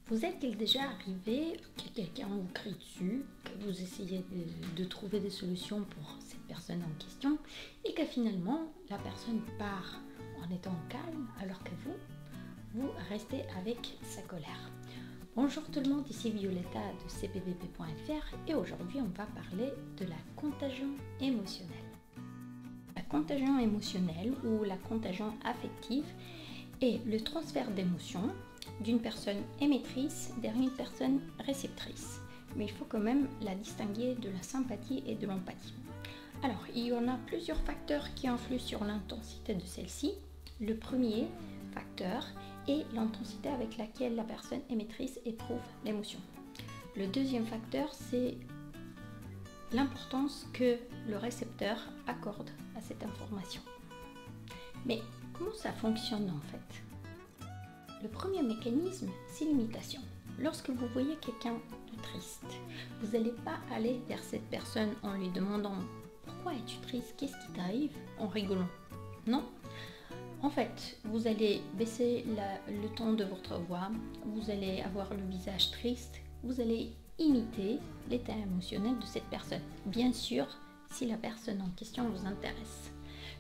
Vous est-il déjà arrivé que quelqu'un vous crie dessus, que vous essayez de trouver des solutions pour cette personne en question et que finalement la personne part en étant calme alors que vous restez avec sa colère? Bonjour tout le monde, ici Violetta de cpvp.fr et aujourd'hui on va parler de la contagion émotionnelle. La contagion émotionnelle ou la contagion affective est le transfert d'émotions d'une personne émettrice vers une personne réceptrice. Mais il faut quand même la distinguer de la sympathie et de l'empathie. Alors, il y en a plusieurs facteurs qui influent sur l'intensité de celle-ci. Le premier facteur est l'intensité avec laquelle la personne émettrice éprouve l'émotion. Le deuxième facteur, c'est l'importance que le récepteur accorde à cette information. Mais comment ça fonctionne en fait ? Le premier mécanisme, c'est l'imitation. Lorsque vous voyez quelqu'un de triste, vous n'allez pas aller vers cette personne en lui demandant « Pourquoi es-tu triste? Qu'est-ce qui t'arrive ?» en rigolant. Non. En fait, vous allez baisser le ton de votre voix, vous allez avoir le visage triste, vous allez imiter l'état émotionnel de cette personne. Bien sûr, si la personne en question vous intéresse.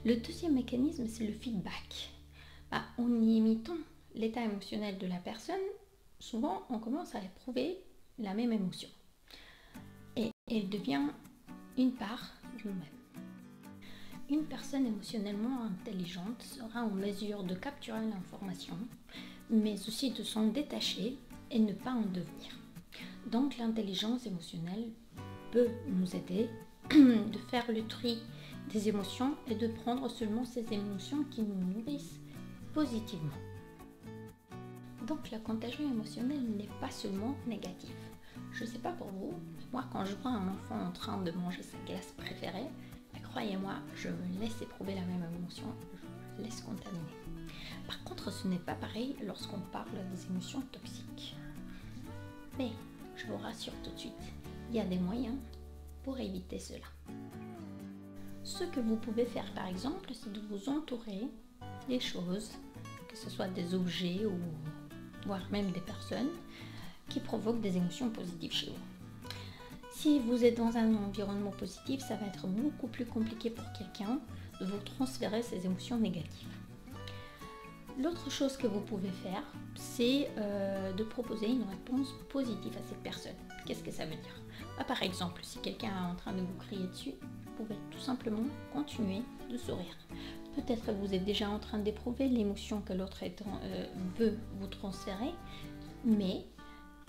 Le deuxième mécanisme, c'est le feedback. En imitant l'état émotionnel de la personne, souvent on commence à éprouver la même émotion et elle devient une part de nous-mêmes. Une personne émotionnellement intelligente sera en mesure de capturer l'information, mais aussi de s'en détacher et ne pas en devenir. Donc l'intelligence émotionnelle peut nous aider de faire le tri des émotions et de prendre seulement ces émotions qui nous nourrissent positivement. Donc la contagion émotionnelle n'est pas seulement négative. Je ne sais pas pour vous, mais moi quand je vois un enfant en train de manger sa glace préférée, croyez-moi, je me laisse éprouver la même émotion, je me laisse contaminer. Par contre, ce n'est pas pareil lorsqu'on parle des émotions toxiques. Mais je vous rassure tout de suite, il y a des moyens pour éviter cela. Ce que vous pouvez faire par exemple, c'est de vous entourer des choses, que ce soit des objets ou voire même des personnes qui provoquent des émotions positives chez vous. Si vous êtes dans un environnement positif, ça va être beaucoup plus compliqué pour quelqu'un de vous transférer ces émotions négatives. L'autre chose que vous pouvez faire, c'est de proposer une réponse positive à cette personne. Qu'est-ce que ça veut dire ? Par exemple, si quelqu'un est en train de vous crier dessus, vous pouvez tout simplement continuer de sourire. Peut-être que vous êtes déjà en train d'éprouver l'émotion que l'autre veut vous transférer, mais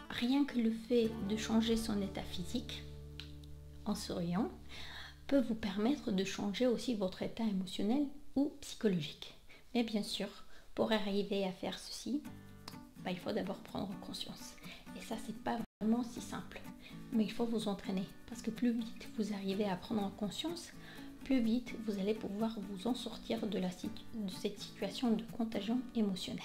rien que le fait de changer son état physique en souriant peut vous permettre de changer aussi votre état émotionnel ou psychologique. Mais bien sûr, pour arriver à faire ceci, il faut d'abord prendre conscience. Et ça, c'est pas vraiment si simple. Mais il faut vous entraîner parce que plus vite vous arrivez à prendre conscience, plus vite vous allez pouvoir vous en sortir de cette situation de contagion émotionnelle.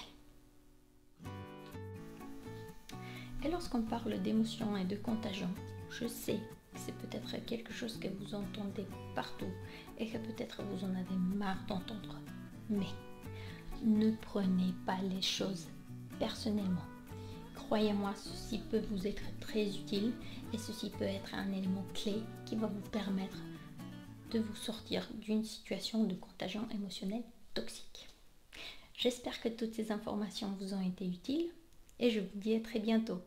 Et lorsqu'on parle d'émotion et de contagion, je sais que c'est peut-être quelque chose que vous entendez partout et que peut-être vous en avez marre d'entendre. Mais ne prenez pas les choses personnellement. Croyez-moi, ceci peut vous être très utile et ceci peut être un élément clé qui va vous permettre de vous sortir d'une situation de contagion émotionnelle toxique. J'espère que toutes ces informations vous ont été utiles et je vous dis à très bientôt.